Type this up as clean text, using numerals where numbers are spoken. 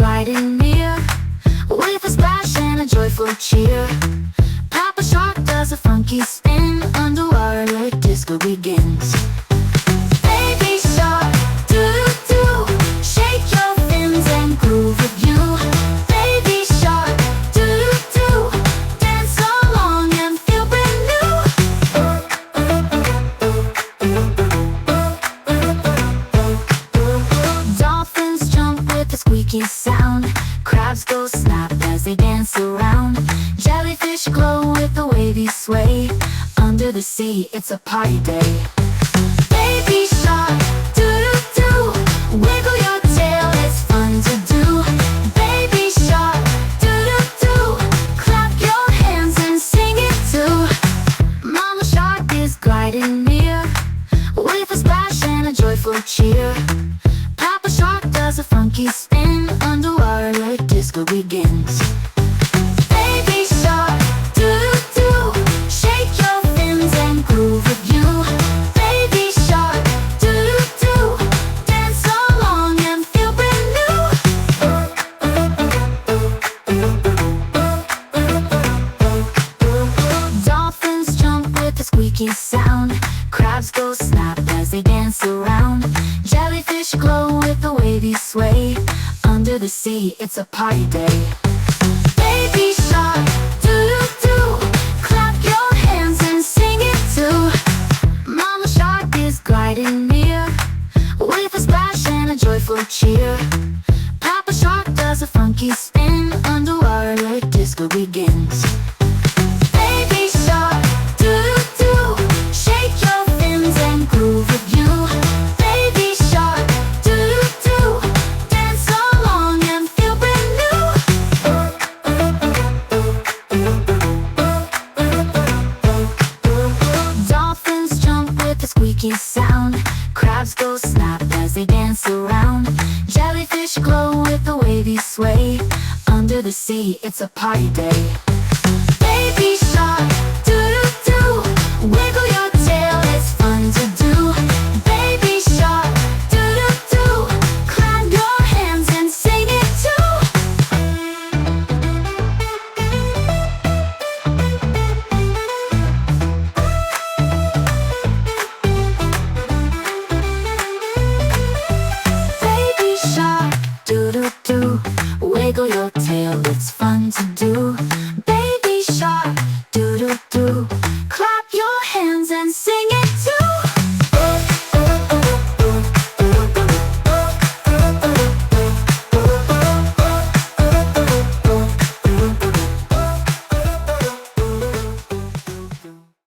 gliding near, with a splash and a joyful cheer. Papa Shark does a funky spin, underwater disco begins. Baby shark, do-do-do, shake your fins and groove with you. Baby shark, do-do-do, dance along and feel brand new. Dolphins jump with a squeaky sound, crabs go snap as they dance around. Jellyfish glow with a wavy sway, under the sea it's a party day. Baby shark, do-do-do, wiggle your tail, it's fun to do. Baby shark, do-do-do, clap your hands and sing it too. Mama shark is gliding near, with a splash and a joyful cheer. Papa Shark does a funky spin, underwater disco begins. Baby shark, do-do-do, shake your fins and groove with you. Baby shark, do-do-do, dance along and feel brand new. Dolphins jump with a squeaky sound, crabs go snap as they dance around. Jellyfish glow with a wavy sway, under the sea it's a party day. Baby shark, do-do-do, clap your hands and sing it too. Mama shark is gliding near, with a splash and a joyful cheer. Papa Shark does a funky spin, underwater disco begins. Baby shark, do-do-do, shake your fins and groove with you. Baby shark, do-do-do, dance along and feel brand new. Dolphins jump with a squeaky sound, crabs go snap as they dance around. Jellyfish glow with a wavy sway, under the sea it's a party day. Baby shark, do-do-do, wiggle your tail, it's fun to do. Baby shark, do-do-do, clap your hands and sing it too. Baby shark, do-do-do, wiggle your tail, it's fun to do.